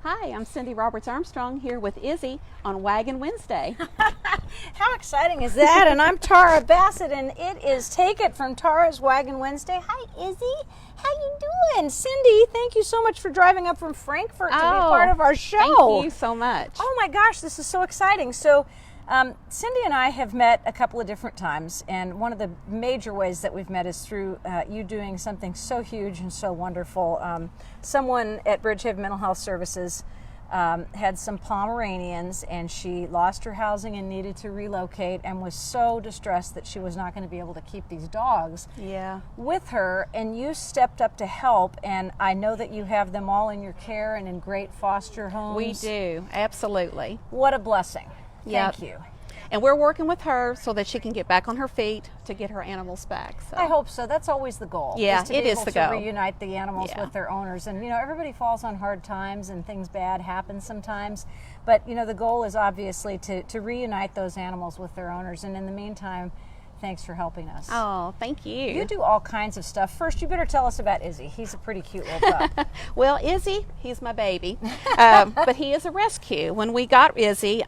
Hi, I'm Cindy Roberts Armstrong here with Izzy on Waggin' Wednesday. How exciting is that? And I'm Tara Bassett, and it is Take It from Tara's Waggin' Wednesday. Hi, Izzy. How you doing? Cindy, thank you so much for driving up from Frankfurt to be part of our show. Thank you so much. Oh my gosh, this is so exciting. So Cindy and I have met a couple of different times, and one of the major ways that we've met is through you doing something so huge and so wonderful. Someone at Bridgehaven Mental Health Services had some Pomeranians, and she lost her housing and needed to relocate and was so distressed that she was not going to be able to keep these dogs with her, and you stepped up to help, and I know that you have them all in your care and in great foster homes. We do, absolutely. What a blessing. Yep. Thank you. And we're working with her so that she can get back on her feet to get her animals back. So. I hope so. That's always the goal. Yeah, is to be it is able the to goal. Reunite the animals with their owners. And, you know, everybody falls on hard times and things bad happen sometimes. But, you know, the goal is obviously to reunite those animals with their owners. And in the meantime, thanks for helping us. Oh, thank you. You do all kinds of stuff. First, you better tell us about Izzy. He's a pretty cute little pup. Well, Izzy, he's my baby, but he is a rescue. When we got Izzy,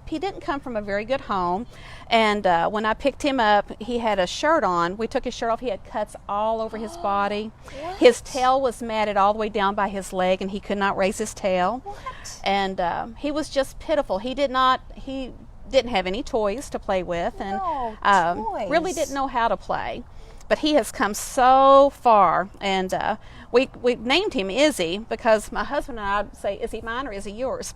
he didn't come from a very good home, and when I picked him up, he had a shirt on. We took his shirt off. He had cuts all over his body. What? His tail was matted all the way down by his leg, and he could not raise his tail. What? And he was just pitiful. He didn't have any toys to play with, and toys. really didn't know how to play. But he has come so far, and we named him Izzy because my husband and I would say, "Is he mine or is he yours?"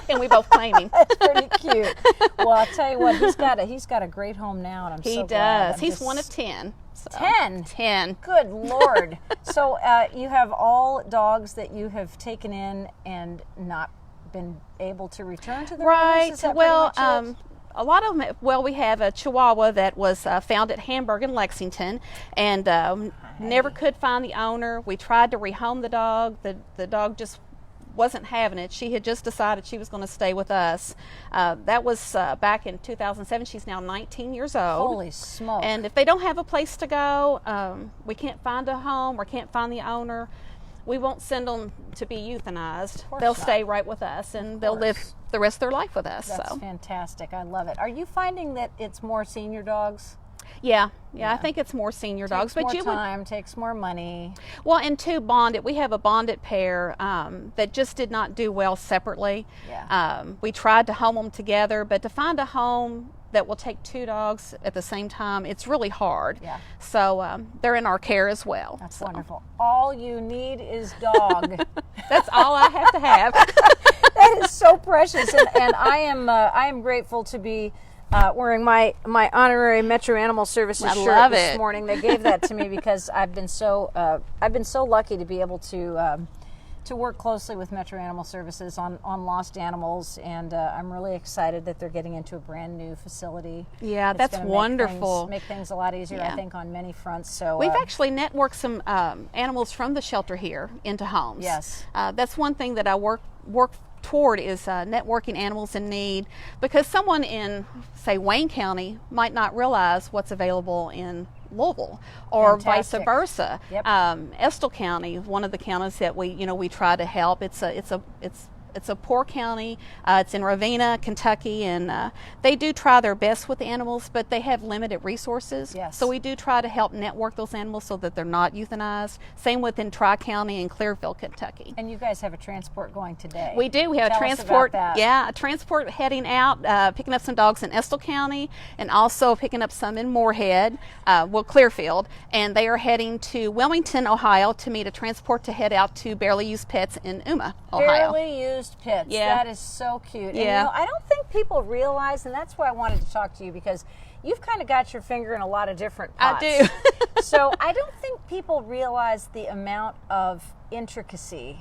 And we both claim him. That's pretty cute. Well, I'll tell you what, he's got a great home now, and I'm so glad. He's one of 10. So. 10? 10. Good Lord. So you have all dogs that you have taken in and not been able to return to the right. Is that well, pretty much it? a lot of them. Well, we have a Chihuahua that was found at Hamburg in Lexington, and never could find the owner. We tried to rehome the dog. The dog just wasn't having it. She had just decided she was going to stay with us. That was back in 2007. She's now 19 years old. Holy smoke. And if they don't have a place to go, we can't find a home or can't find the owner, we won't send them to be euthanized. They'll stay right with us, and they'll live the rest of their life with us. That's fantastic. I love it. Are you finding that it's more senior dogs? Yeah. I think it's more senior dogs. Takes more time, takes more money. Well, and two bonded. We have a bonded pair that just did not do well separately. Yeah. We tried to home them together, but to find a home that will take two dogs at the same time, it's really hard. Yeah. So they're in our care as well. That's wonderful. All you need is dog. That's all I have to have. That is so precious, and I am grateful to be wearing my honorary Metro Animal Services shirt this morning. They gave that to me because I've been so lucky to be able to work closely with Metro Animal Services on lost animals, and I'm really excited that they're getting into a brand new facility. Yeah, that's wonderful. Make things a lot easier, I think, on many fronts. So we've actually networked some animals from the shelter here into homes. Yes, that's one thing that I work toward is networking animals in need, because someone in, say, Wayne County might not realize what's available in Louisville, or vice versa. Yep. Estill County, one of the counties that we try to help. It's a poor county. It's in Ravenna, Kentucky, and they do try their best with the animals, but they have limited resources. Yes. So we do try to help network those animals so that they're not euthanized. Same within Tri-County and Clearfield, Kentucky. And you guys have a transport going today. We do. We have Tell a transport. us about that. Yeah, a transport heading out, picking up some dogs in Estill County, and also picking up some in Moorhead, Clearfield, and they are heading to Wilmington, Ohio, to meet a transport to head out to Barely Used Pets in Yuma, Ohio. Barely Used Pets. Yeah. That is so cute. Yeah. And, I don't think people realize, and that's why I wanted to talk to you, because you've kind of got your finger in a lot of different pots. I do. So I don't think people realize the amount of intricacy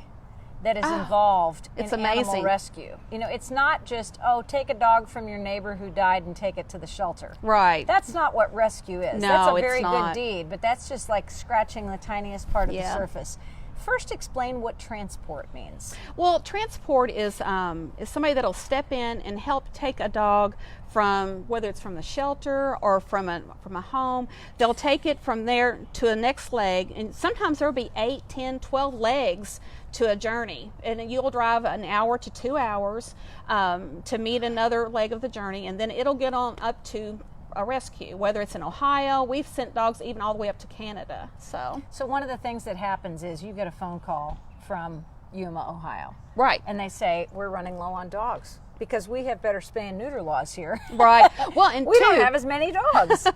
that is involved in animal rescue. It's not just, take a dog from your neighbor who died and take it to the shelter. Right. That's not what rescue is. No, that's a it's very not. good deed, but that's just like scratching the tiniest part of the surface. First, explain what transport means. Well, transport is somebody that'll step in and help take a dog from, whether it's from the shelter or from a home. They'll take it from there to the next leg, and sometimes there'll be 8, 10, 12 legs to a journey, and you'll drive an hour to 2 hours to meet another leg of the journey, and then it'll get on up to a rescue, whether it's in Ohio. We've sent dogs even all the way up to Canada. So one of the things that happens is you get a phone call from Yuma, Ohio. Right. And they say, we're running low on dogs because we have better spay and neuter laws here. Right. Well, and we don't have as many dogs.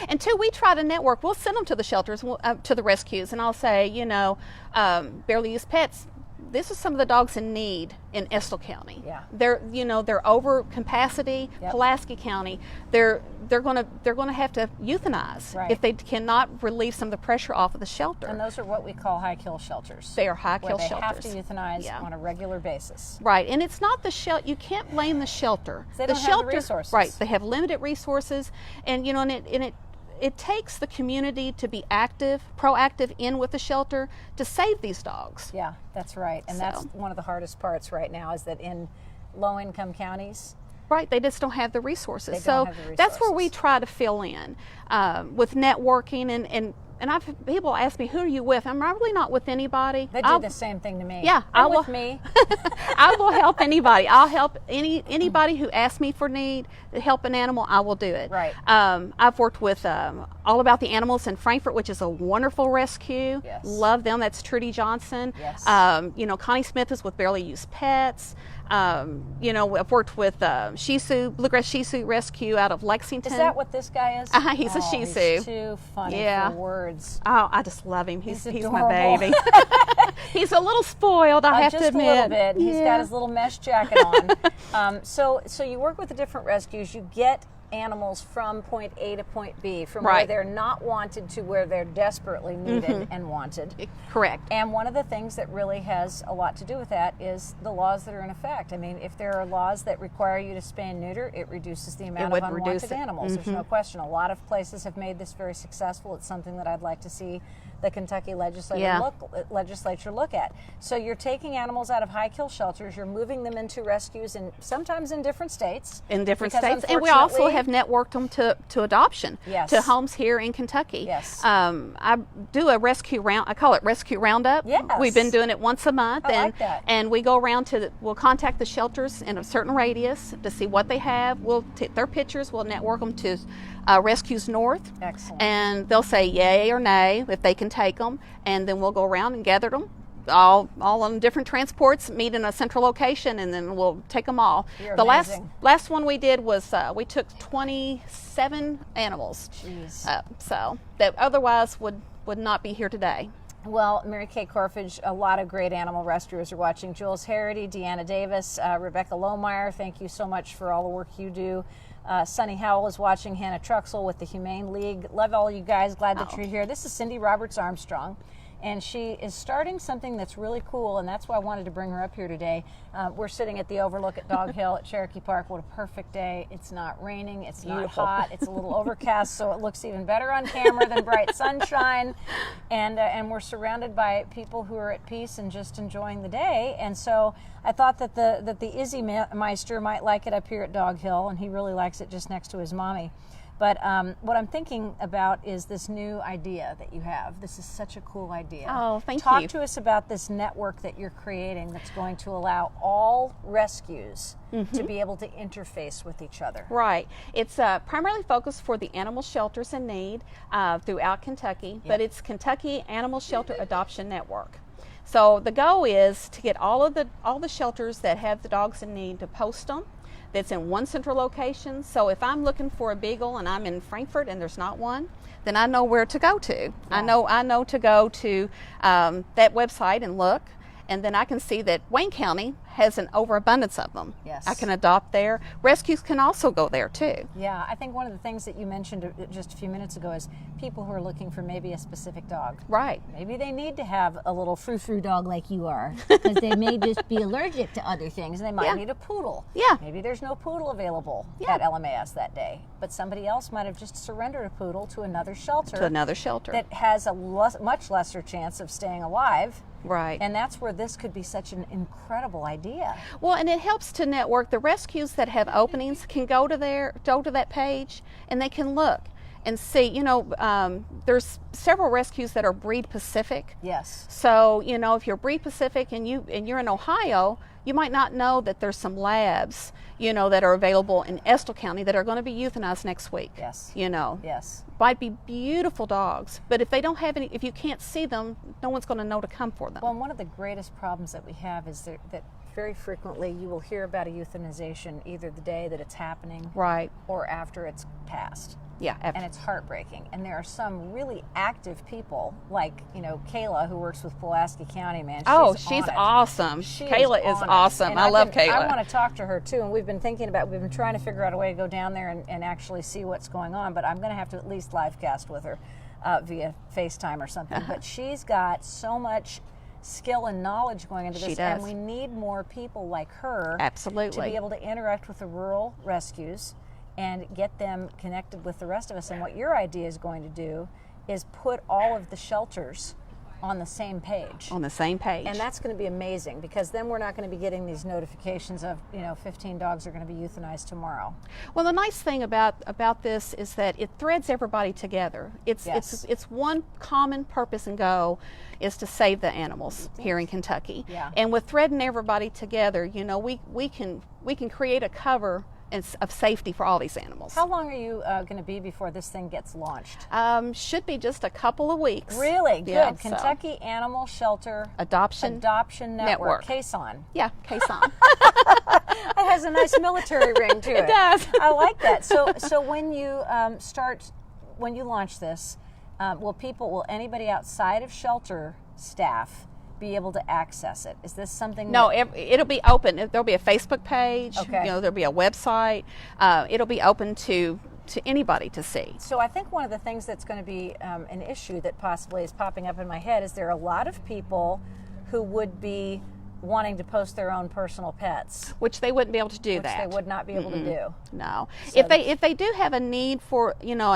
And two, we try to network. We'll send them to the shelters, to the rescues, and I'll say, barely used pets. This is some of the dogs in need in Estill County. Yeah. They're over capacity. Yep. Pulaski County, they're going to have to euthanize if they cannot relieve some of the pressure off of the shelter. And those are what we call high kill shelters. They are high kill shelters. They have to euthanize on a regular basis. Right, and it's not the shelter. You can't blame the shelter. They don't have the resources. Right, they have limited resources, and it takes the community to be proactive in with the shelter to save these dogs. Yeah, that's right. And that's one of the hardest parts right now, is that in low-income counties, right, they just don't have the resources. That's where we try to fill in with networking and people ask me, who are you with? I'm really not with anybody. They do the same thing to me. Yeah, with me. I will help anybody. I'll help anybody who asks me for need to help an animal. I will do it. Right. I've worked with All About the Animals in Frankfort, which is a wonderful rescue. Yes. Love them. That's Trudy Johnson. Yes. Connie Smith is with Barely Used Pets. I've worked with Bluegrass Shih Tzu Rescue out of Lexington. Is that what this guy is? He's a Shih Tzu. He's too funny for words. Oh, I just love him. He's my adorable. baby. He's a little spoiled, I have to admit. Just a little bit. He's got his little mesh jacket on. So you work with the different rescues. You get animals from point A to point B, from where they're not wanted to where they're desperately needed and wanted. Correct. And one of the things that really has a lot to do with that is the laws that are in effect. I mean, if there are laws that require you to spay and neuter, it reduces the amount of unwanted animals. There's no question. A lot of places have made this very successful. It's something that I'd like to see the Kentucky legislature look at. So you're taking animals out of high kill shelters, you're moving them into rescues, and sometimes in different states. And we also have networked them to adoption, to homes here in Kentucky. Yes. I do a rescue round. I call it Rescue Roundup. Yes. We've been doing it once a month, I like that. And we go around we'll contact the shelters in a certain radius to see what they have. We'll take their pictures. We'll network them to Rescues North. Excellent. And they'll say yay or nay if they can take them, and then we'll go around and gather them. All on different transports, meet in a central location, and then we'll take them all. You're the amazing. last one we did was we took 27 animals. Jeez. So that otherwise would not be here today. Well, Mary Kay Corfage, a lot of great animal rescuers are watching. Jules Harity, Deanna Davis, Rebecca Lohmeyer, thank you so much for all the work you do. Sunny Howell is watching. Hannah Truxell with the Humane League. Love all you guys. Glad that you're here. This is Cindy Roberts Armstrong, and she is starting something that's really cool, and that's why I wanted to bring her up here today. We're sitting at the overlook at Dog Hill at Cherokee Park. What a perfect day. It's not raining. It's not hot. It's a little overcast, so it looks even better on camera than bright sunshine. And we're surrounded by people who are at peace and just enjoying the day. And so I thought that the Izzy Meister might like it up here at Dog Hill, and he really likes it just next to his mommy. But what I'm thinking about is this new idea that you have. This is such a cool idea. Oh, thank you. Talk to us about this network that you're creating that's going to allow all rescues to be able to interface with each other. Right. It's primarily focused for the animal shelters in need throughout Kentucky, but it's Kentucky Animal Shelter Adoption Network. So the goal is to get all the shelters that have the dogs in need to post them. That's in one central location. So if I'm looking for a beagle and I'm in Frankfort and there's not one, then I know where to go to. Yeah. I know to go to that website and look, and then I can see that Wayne County has an overabundance of them. Yes. I can adopt there. Rescues can also go there too. Yeah, I think one of the things that you mentioned just a few minutes ago is people who are looking for maybe a specific dog. Right. Maybe they need to have a little frou-frou dog like you are, because they may just be allergic to other things. They might need a poodle. Yeah. Maybe there's no poodle available at LMAS that day, but somebody else might have just surrendered a poodle to another shelter. That has a much lesser chance of staying alive Right. And that's where this could be such an incredible idea. Well, and it helps to network. The rescues that have openings can go to that page, and they can look and see. You know, there's several rescues that are breed specific. Yes. So, you know, if you're breed specific and you're in Ohio, you might not know that there's some labs, you know, that are available in Estill County that are going to be euthanized next week. Yes. You know. Yes. Might be beautiful dogs, but if they don't have any, if you can't see them, no one's going to know to come for them. Well, one of the greatest problems that we have is that very frequently you will hear about a euthanization either the day that it's happening, right, or after it's passed. Yeah, and it's heartbreaking. And there are some really active people, like, you know, Kayla, who works with Pulaski County, man. She's awesome. Kayla is awesome. I love Kayla. I want to talk to her too, and we've been trying to figure out a way to go down there and actually see what's going on, but I'm going to have to at least live cast with her via FaceTime or something. But she's got so much skill and knowledge going into this, and we need more people like her absolutely to be able to interact with the rural rescues and get them connected with the rest of us. And what your idea is going to do is put all of the shelters on the same page. On the same page. And that's going to be amazing, because then we're not going to be getting these notifications of, you know, 15 dogs are going to be euthanized tomorrow. Well, the nice thing about this is that it threads everybody together. It's one common purpose and goal is to save the animals here in Kentucky. Yeah. And with threading everybody together, you know, we can create a cover of safety for all these animals. How long are you going to be before this thing gets launched? Should be just a couple of weeks. Really? Good. Yeah, Kentucky Animal Shelter Adoption Network. KSON. Yeah, KSON. It has a nice military ring to it. It does. I like that. So when you when you launch this, will anybody outside of shelter staff be able to access it? Is this something? No, it'll be open. There'll be a Facebook page. Okay. You know, there'll be a website. It'll be open to anybody to see. So I think one of the things that's going to be an issue that possibly is popping up in my head is there are a lot of people who would be wanting to post their own personal pets, which they wouldn't be able to do. Which they would not be able to do. No. So if they do have a need for, you know,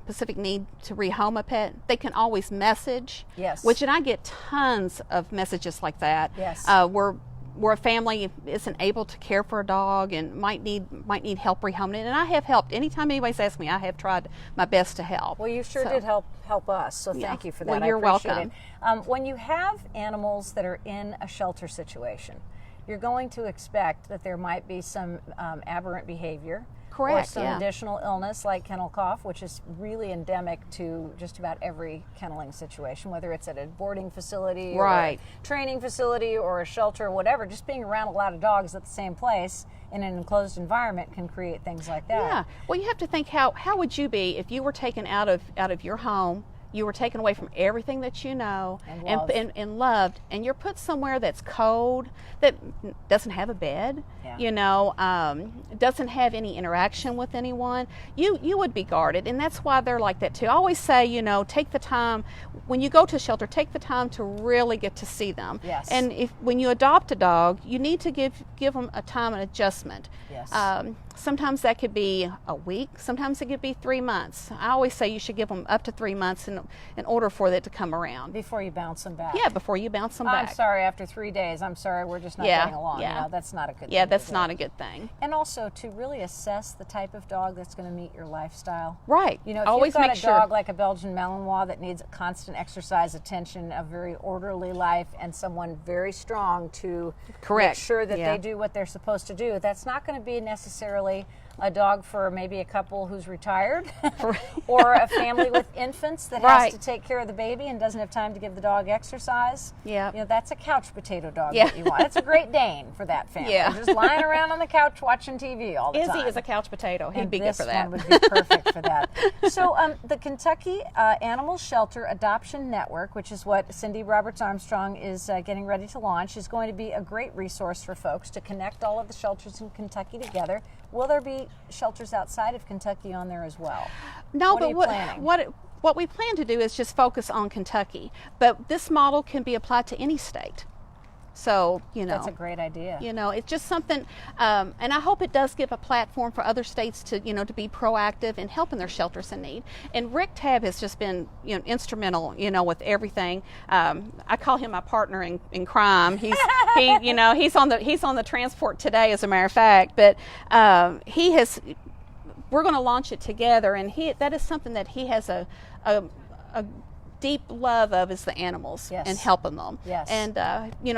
specific need to rehome a pet, they can always message. Yes. And I get tons of messages like that. Yes. Where a family isn't able to care for a dog and might need help rehoming it, and I have helped. Anytime anybody's asked me, I have tried my best to help. Well, you sure did help us, so thank you for that. Well, you're welcome. When you have animals that are in a shelter situation, you're going to expect that there might be some aberrant behavior. Correct. Or some additional illness like kennel cough, which is really endemic to just about every kenneling situation, whether it's at a boarding facility or a training facility or a shelter or whatever. Just being around a lot of dogs at the same place in an enclosed environment can create things like that. Yeah. Well, you have to think, how would you be if you were taken out of your home, you were taken away from everything that you know and loved, and you're put somewhere that's cold, that doesn't have a bed, you know, doesn't have any interaction with anyone. You would be guarded, and that's why they're like that too. I always say, you know, take the time when you go to a shelter, take the time to really get to see them. Yes. And when you adopt a dog, you need to give them a time and adjustment. Yes. Sometimes that could be a week. Sometimes it could be 3 months. I always say you should give them up to 3 months in order for it to come around. Before you bounce them back. Yeah, before you bounce them back. I'm sorry, after 3 days, I'm sorry, we're just not getting along. Yeah. You know, that's not a good thing. Yeah, that's not a good thing. And also to really assess the type of dog that's going to meet your lifestyle. Right. You know, if always you've got make a sure. dog like a Belgian Malinois that needs constant exercise, attention, a very orderly life, and someone very strong to make sure that they do what they're supposed to do, that's not going to be necessarily a dog for maybe a couple who's retired or a family with infants that has to take care of the baby and doesn't have time to give the dog exercise. Yeah. You know, that's a couch potato dog that you want. It's a Great Dane for that family. Yeah. Just lying around on the couch watching TV all the time. Izzy is a couch potato. He'd be good for that. This one would be perfect for that. So the Kentucky Animal Shelter Adoption Network, which is what Cindy Roberts Armstrong is getting ready to launch, is going to be a great resource for folks to connect all of the shelters in Kentucky together. Will there be shelters outside of Kentucky on there as well? No, but what we plan to do is just focus on Kentucky. But this model can be applied to any state. So, That's a great idea. It's just something, and I hope it does give a platform for other states to, to be proactive in helping their shelters in need. And Rick Tabb has just been, instrumental, with everything. I call him my partner in crime. He's on the transport today, as a matter of fact. But we're going to launch it together, and that is something that he has a deep love of, is the animals. Yes. And helping them. Yes. And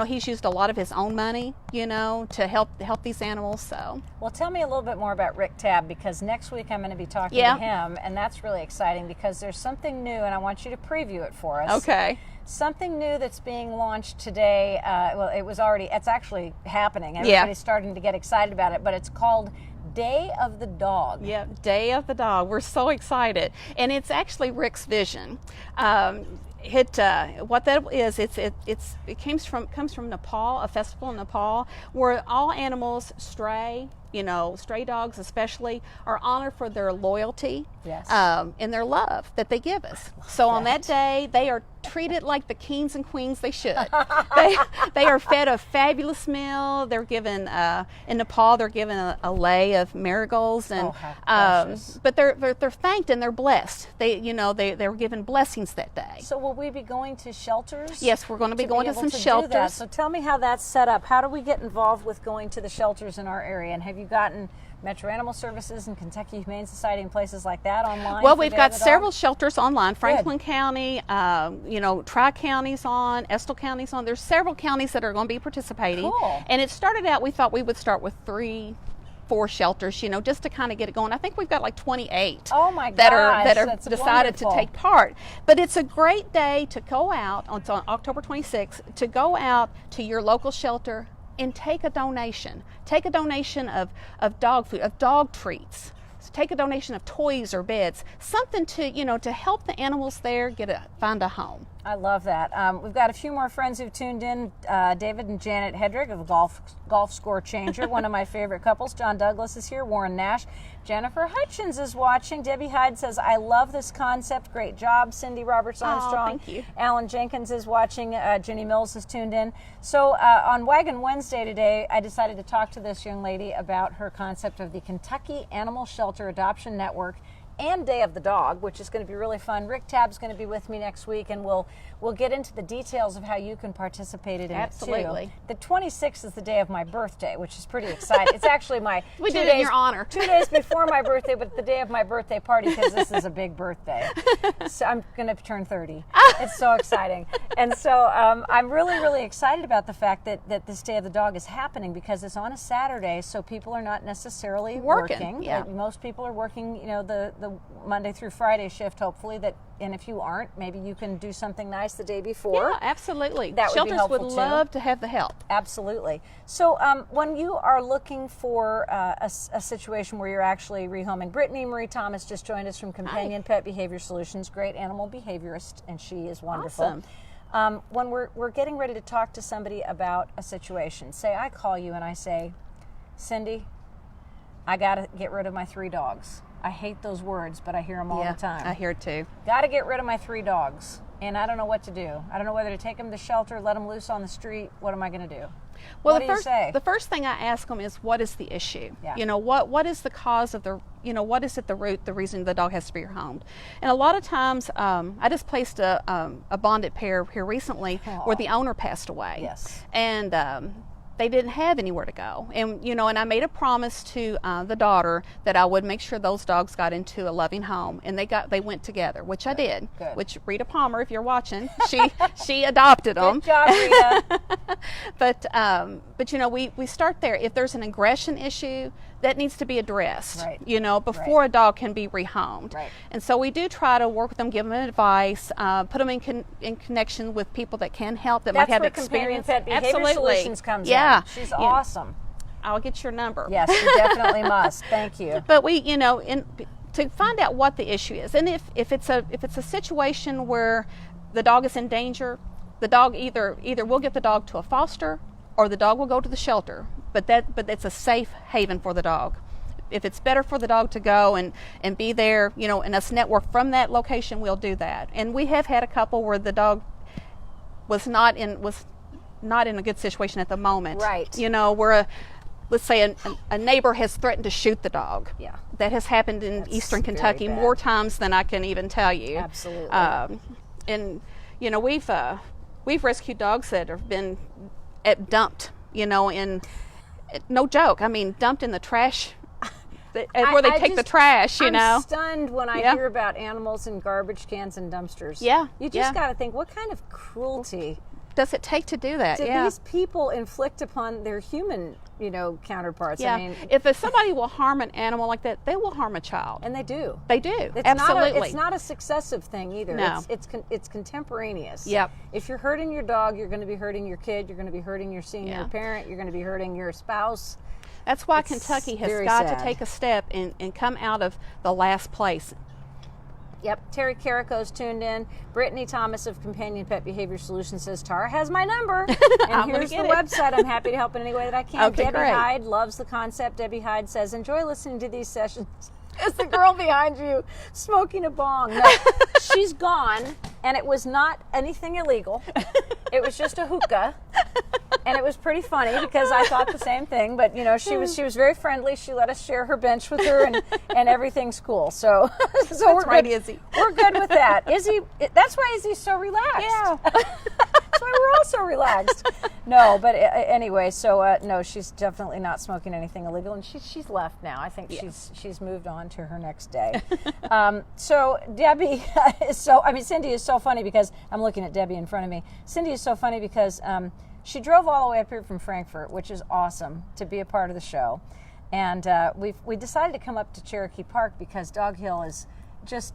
he's used a lot of his own money, to help these animals. So. Well, tell me a little bit more about Rick Tabb, because next week I'm going to be talking to him, and that's really exciting because there's something new, and I want you to preview it for us. Okay. Something new that's being launched today. It's actually happening. Everybody's starting to get excited about it, but it's called Day of the Dog. Yeah, Day of the Dog. We're so excited, and it's actually Rick's vision. What that is, it comes from Nepal, a festival in Nepal, where all animals, stray dogs especially, are honored for their loyalty. Yes. And their love that they give us. So on that day, they are treated like the kings and queens they should. They are fed a fabulous meal. They're given in Nepal, they're given a lei of marigolds, and but they're thanked and they're blessed. They were given blessings that day. So will we be going to shelters? Yes, we're going to be going to some shelters. So tell me how that's set up. How do we get involved with going to the shelters in our area? And have you gotten Metro Animal Services and Kentucky Humane Society and places like that online? Well, we've got several shelters online. Franklin County, Tri-County's on, Estill County's on. There's several counties that are going to be participating. Cool. And it started out, we thought we would start with 3-4 shelters, just to kind of get it going. I think we've got like 28 that are decided to take part. But it's a great day to go out. It's on October 26th, to go out to your local shelter and take a donation. Take a donation of dog food, of dog treats. So take a donation of toys or beds, something to help the animals there find a home. I love that. We've got a few more friends who've tuned in. David and Janet Hedrick of Golf Score Changer, one of my favorite couples. John Douglas is here. Warren Nash. Jennifer Hutchins is watching. Debbie Hyde says, I love this concept. Great job. Cindy Roberts Armstrong. Thank you. Alan Jenkins is watching. Ginny Mills is tuned in. So on Wagon Wednesday today, I decided to talk to this young lady about her concept of the Kentucky Animal Shelter Adoption Network and Day of the Dog, which is going to be really fun. Rick Tabb's going to be with me next week, and we'll get into the details of how you can participate in it too. Absolutely. The 26th is the day of my birthday, which is pretty exciting. It's actually my we did it in your honor. 2 days before my birthday, but the day of my birthday party, because this is a big birthday. So I'm going to turn 30. It's so exciting. And so I'm really, really excited about the fact that this Day of the Dog is happening, because it's on a Saturday, so people are not necessarily working. Yeah. Most people are working, the Monday through Friday shift, hopefully. And if you aren't, maybe you can do something nice the day before. Yeah, absolutely. That Shelters would be helpful would love to have the help. Absolutely. So when you are looking for a situation where you're actually rehoming, Brittany Marie Thomas just joined us from Companion Pet Behavior Solutions, great animal behaviorist, and she is wonderful. Awesome. When we're getting ready to talk to somebody about a situation, say I call you and I say, Cindy, I got to get rid of my 3 dogs. I hate those words, but I hear them all the time. I hear it too. Got to get rid of my 3 dogs, and I don't know what to do. I don't know whether to take them to shelter, let them loose on the street. What am I going to do? Well, what do you say? The first thing I ask them is, what is the issue? Yeah. What is the cause of what is at the root, the reason the dog has to be rehomed? And a lot of times, I just placed a bonded pair here recently where the owner passed away. Yes. And they didn't have anywhere to go, and and I made a promise to the daughter that I would make sure those dogs got into a loving home, and they went together, which I did. Good. Which Rita Palmer, if you're watching, she adopted them. Good job, Rita. But we start there. If there's an aggression issue, that needs to be addressed. Right. Before a dog can be rehomed. Right. And so we do try to work with them, give them advice, put them in connection with people that can help, that might have experience. That's where Companion Pet Behavior Solutions comes in. She's awesome. I'll get your number. Yes, you definitely must. Thank you. But we, to find out what the issue is, and if it's a situation where the dog is in danger, the dog either we'll get the dog to a foster, or the dog will go to the shelter. But it's a safe haven for the dog. If it's better for the dog to go and be there, and us network from that location, we'll do that. And we have had a couple where the dog was not in a good situation at the moment. Right. You know, where let's say a neighbor has threatened to shoot the dog. Yeah. That has happened in That's eastern very Kentucky bad. more times than I can even tell you. Absolutely. And you know, we've rescued dogs that have been dumped, you know, in no joke. I mean, dumped in the trash where they take the trash, you know. I'm stunned when I hear about animals in garbage cans and dumpsters. Yeah. You just got to think, what kind of cruelty does it take to do that? do these people inflict upon their human, you know, counterparts? Yeah. I mean, if somebody will harm an animal like that, they will harm a child. and they do. They do. It's Absolutely. It's not a successive thing either. No. It's contemporaneous. Yep. If you're hurting your dog, you're going to be hurting your kid. You're going to be hurting your senior parent. You're going to be hurting your spouse. That's why It's Kentucky has very got sad. to take a step and come out of the last place. Yep, Terry Carrico's tuned in. Brittany Thomas of Companion Pet Behavior Solutions says, Tara has my number. And I'm gonna here's the get it. website. I'm happy to help in any way that I can. Okay, Debbie great. Hyde loves the concept. Debbie Hyde says, enjoy listening to these sessions. Is the girl behind you smoking a bong? No, she's gone, and it was not anything illegal. It was just a hookah. And it was pretty funny because I thought the same thing, but you know, she was very friendly. She let us share her bench with her, and everything's cool. So we're right, good. Izzy. We're good with that. Izzy, that's why Izzy's so relaxed. Yeah. That's why we're all so relaxed. No, but anyway, so no, she's definitely not smoking anything illegal, and she's left now. I think she's moved on to her next day. So Debbie is Cindy is so funny because I'm looking at Debbie in front of me. Cindy is so funny because she drove all the way up here from Frankfurt, which is awesome to be a part of the show, and we decided to come up to Cherokee Park because Dog Hill is just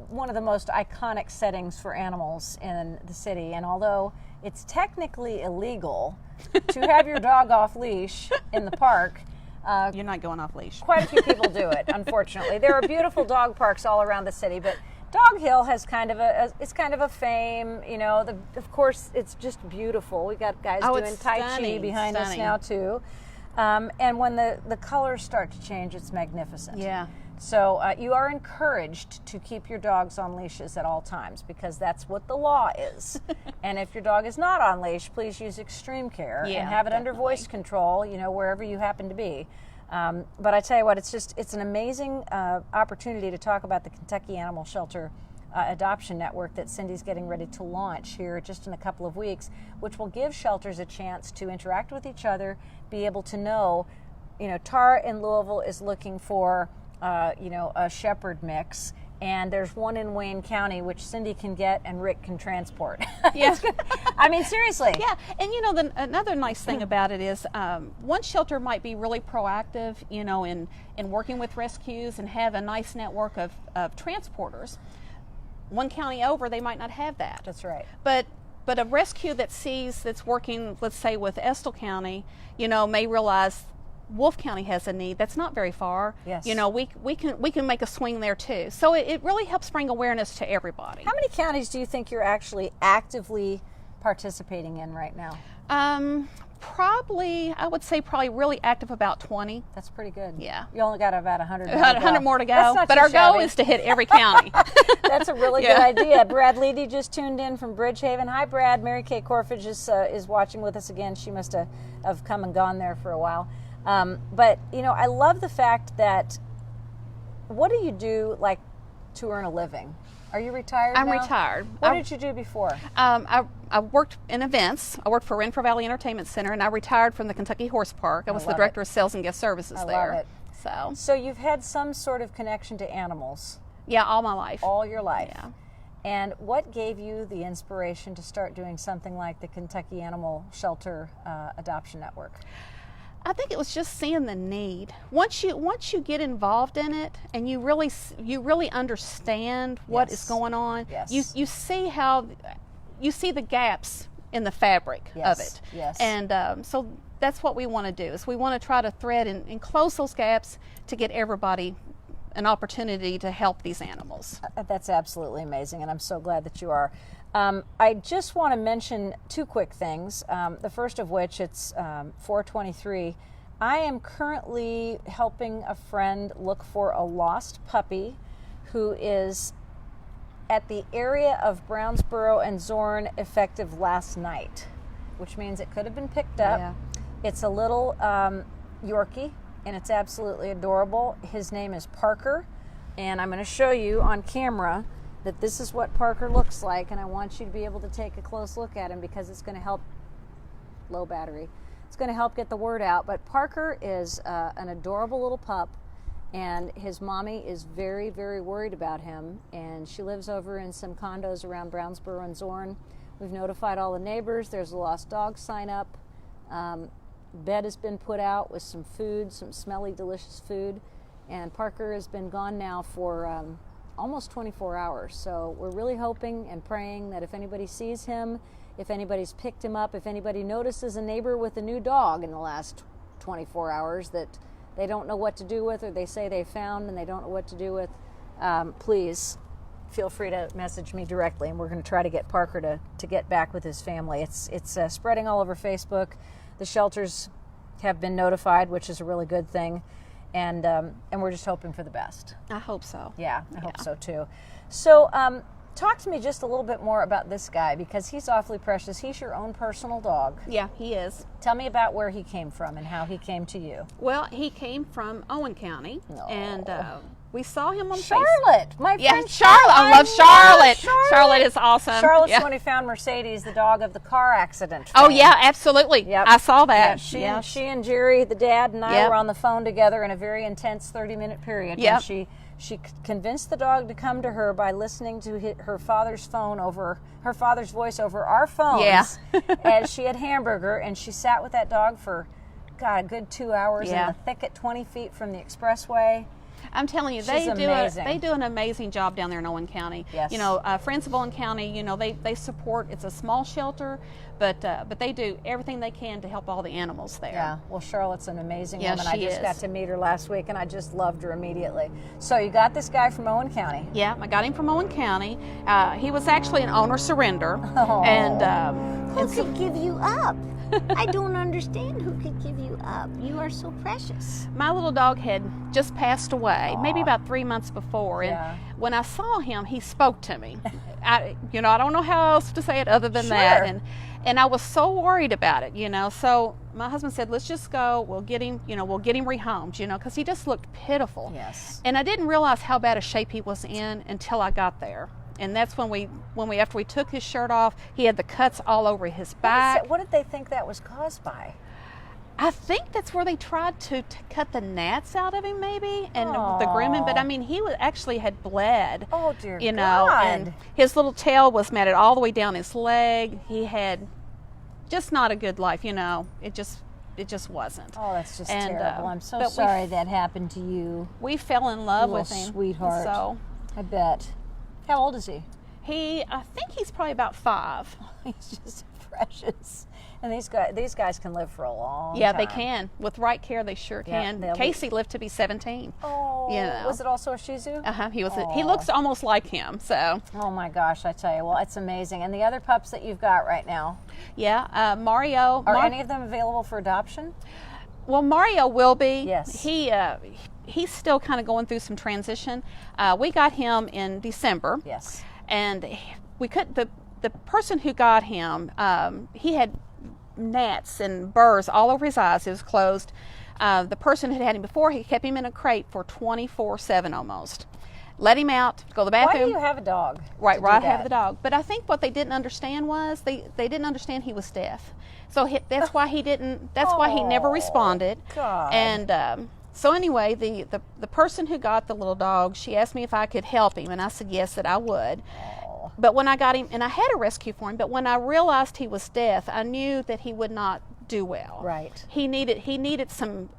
one of the most iconic settings for animals in the city. And although it's technically illegal to have your dog off leash in the park, You're not going off leash. quite a few people do it, unfortunately. There are beautiful dog parks all around the city, but Dog Hill has kind of a fame, you know. Of course, it's just beautiful. We got guys doing it's Tai Chi stunning, behind us stunning. now too. And when the colors start to change, it's magnificent. Yeah. So you are encouraged to keep your dogs on leashes at all times because that's what the law is. And if your dog is not on leash, please use extreme care Yeah, and have it under definitely. voice control, you know, wherever you happen to be. But I tell you what, it's an amazing opportunity to talk about the Kentucky Animal Shelter Adoption Network that Cindy's getting ready to launch here just in a couple of weeks, which will give shelters a chance to interact with each other, be able to know, you know, Tara in Louisville is looking for, a shepherd mix, and there's one in Wayne County which Cindy can get and Rick can transport. Yeah. I mean, seriously. Yeah, and you know, another nice thing about it is one shelter might be really proactive, you know, in working with rescues and have a nice network of transporters. One county over, they might not have that. That's right. But a rescue that's working, let's say, with Estill County, you know, may realize Wolfe County has a need that's not very far. Yes. You know, we can make a swing there too. So it really helps bring awareness to everybody. How many counties do you think you're actually actively participating in right now? I would say really active about 20. That's pretty good. Yeah. You only got about 100 more About to 100 go. more to That's go. not But too our goal shabby. is to hit every county. That's a really Yeah. good idea. Brad Leedy just tuned in from Bridgehaven. Hi, Brad. Mary Kay Corfage is watching with us again. She must have come and gone there for a while. But, you know, I love the fact that, what do you do, like, to earn a living? Are you retired I'm now? retired. What did you do before? I worked in events. I worked for Renfrew Valley Entertainment Center, and I retired from the Kentucky Horse Park. I was the love director of sales and guest services I there. love it. So, So you've had some sort of connection to animals yeah, all my life. all your life. Yeah. And what gave you the inspiration to start doing something like the Kentucky Animal Shelter Adoption Network? I think it was just seeing the need. Once you get involved in it and you really understand what Yes. is going on, Yes. you see the gaps in the fabric Yes. of it. Yes. And so that's what we want to do. Is we want to try to thread and close those gaps to get everybody an opportunity to help these animals. That's absolutely amazing, and I'm so glad that you are. I just want to mention two quick things. The first of which, it's 423. I am currently helping a friend look for a lost puppy who is at the area of Brownsboro and Zorn effective last night, which means it could have been picked up. Yeah. It's a little Yorkie, and it's absolutely adorable. His name is Parker, and I'm going to show you on camera that this is what Parker looks like, and I want you to be able to take a close look at him because it's going to help. Low battery. It's going to help get the word out. But Parker is an adorable little pup, and his mommy is very, very worried about him, and she lives over in some condos around Brownsboro and Zorn. We've notified all the neighbors. There's a lost dog sign up. Bed has been put out with some food, some smelly, delicious food, and Parker has been gone now for almost 24 hours. So we're really hoping and praying that if anybody sees him, if anybody's picked him up, if anybody notices a neighbor with a new dog in the last 24 hours that they don't know what to do with, or they say they found and they don't know what to do with, please feel free to message me directly, and we're going to try to get Parker to get back with his family. It's spreading all over Facebook. The shelters have been notified, which is a really good thing, and we're just hoping for the best. I hope so. Yeah, I hope so too. So talk to me just a little bit more about this guy, because he's awfully precious. He's your own personal dog. Yeah, he is. Tell me about where he came from and how he came to you. Well, he came from Owen County, and we saw him on Charlotte, my friend Charlotte. I love Charlotte. Charlotte is awesome. Charlotte's when he found Mercedes, the dog of the car accident. Oh yeah, absolutely. Yep. I saw that. Yeah, she and Jerry, the dad, and I were on the phone together in a very intense 30-minute period. Yeah. She convinced the dog to come to her by listening to her father's voice over our phones as she had hamburger, and she sat with that dog for, God, a good 2 hours in the thicket 20 feet from the expressway. I'm telling you, they do an amazing job down there in Owen County. Yes. You know, Friends of Owen County, you know, they support, it's a small shelter, but they do everything they can to help all the animals there. Yeah, well, Charlotte's an amazing Yeah, woman. she I just is. got to meet her last week, and I just loved her immediately. So you got this guy from Owen County. Yeah, I got him from Owen County. He was actually an owner surrender. Oh. And Who could give you up? I don't understand who could give you up. You are so precious. my little dog had just passed away, maybe about 3 months before. And when I saw him, he spoke to me. I don't know how else to say it other than that. And I was so worried about it, you know. So my husband said, let's just go. We'll get him, rehomed, because he just looked pitiful. Yes. And I didn't realize how bad a shape he was in until I got there. And that's when after we took his shirt off, he had the cuts all over his back. What did they think that was caused by? I think that's where they tried to cut the gnats out of him, maybe, and the grooming. But I mean, he actually had bled. Oh dear God! And his little tail was matted all the way down his leg. He had just not a good life, It just wasn't. Oh, that's just And, terrible. I'm so but sorry that happened to you. We fell in love Little with him, sweetheart. So I bet. How old is he? I think he's probably about 5. He's just precious. And these guys can live for a long time. Yeah, they can. With right care, they sure can. they'll Casey lived to be 17. Oh, Yeah. was it also a Shih Tzu? He looks almost like him. So Oh my gosh, I tell you, well, it's amazing. And the other pups that you've got right now, yeah, Mario. are any of them available for adoption? Well, Mario will be. Yes. He's still kind of going through some transition. We got him in December. Yes. And we could the person who got him, he had gnats and burrs all over his eyes. It was closed. The person who had him before, he kept him in a crate for 24/7 almost. Let him out, go to the bathroom. Why do you have a dog? Right, to do I that? have the dog. But I think what they didn't understand was they didn't understand he was deaf. So that's why he didn't. That's why he never responded. God. And so anyway, the person who got the little dog, she asked me if I could help him, and I said yes, that I would. But when I got him, and I had a rescue for him, but when I realized he was deaf, I knew that he would not do well. Right. He needed some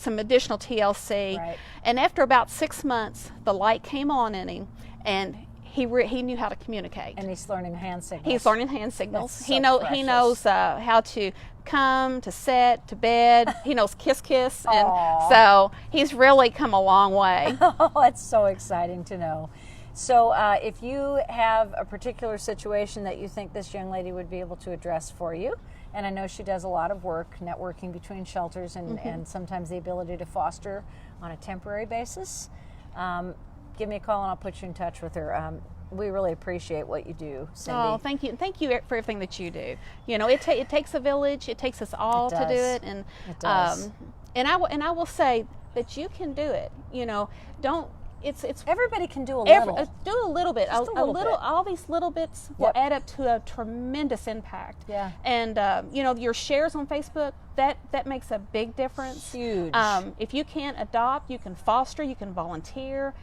additional TLC. Right. And after about 6 months, the light came on in him, and he knew how to communicate. And he's learning hand signals. He's learning hand signals. That's He so knows precious. how to come, to sit, to bed. He knows kiss, Aw. and so he's really come a long way. Oh, that's so exciting to know. So if you have a particular situation that you think this young lady would be able to address for you, and I know she does a lot of work networking between shelters and sometimes the ability to foster on a temporary basis, give me a call and I'll put you in touch with her. we really appreciate what you do, Cindy. Oh, thank you. Thank you for everything that you do. You know, it takes a village. It takes us all to do it. And it does. And I will say that you can do it. You know, don't. It's Everybody can do a little. do a little bit. Just a little bit. All these little bits will add up to a tremendous impact. Yeah. And you know, your shares on Facebook, that makes a big difference. Huge. If you can't adopt, you can foster, you can volunteer.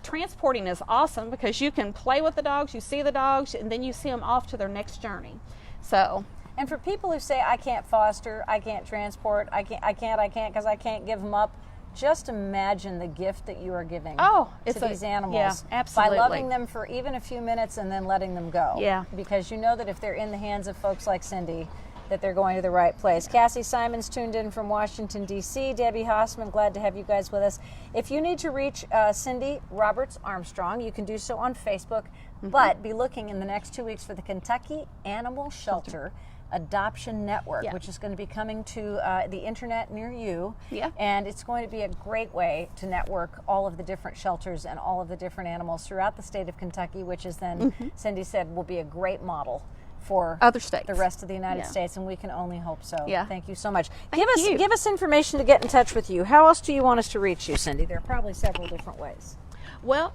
Transporting is awesome because you can play with the dogs, you see the dogs, and then you see them off to their next journey. So. And for people who say, I can't foster, I can't transport, I can't because I can't give them up, just imagine the gift that you are giving to these animals. Yeah, absolutely. By loving them for even a few minutes and then letting them go. Yeah. Because you know that if they're in the hands of folks like Cindy, that they're going to the right place. Cassie Simons tuned in from Washington, D.C. Debbie Hossman, glad to have you guys with us. If you need to reach Cindy Roberts Armstrong, you can do so on Facebook, but be looking in the next 2 weeks for the Kentucky Animal Shelter Adoption Network, which is going to be coming to the internet near you. Yeah. And it's going to be a great way to network all of the different shelters and all of the different animals throughout the state of Kentucky, which is then, Cindy said, will be a great model for other states, the rest of the United States, and we can only hope so. Yeah. Thank you so much. Thank you. Give us information to get in touch with you. How else do you want us to reach you, Cindy? There are probably several different ways. Well,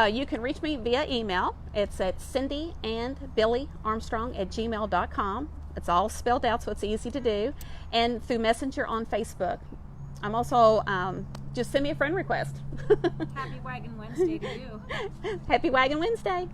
you can reach me via email. It's at cindyandbillyarmstrong@gmail.com. It's all spelled out, so it's easy to do. And through Messenger on Facebook. I'm also, just send me a friend request. Happy Waggin' Wednesday to you. Happy Waggin' Wednesday.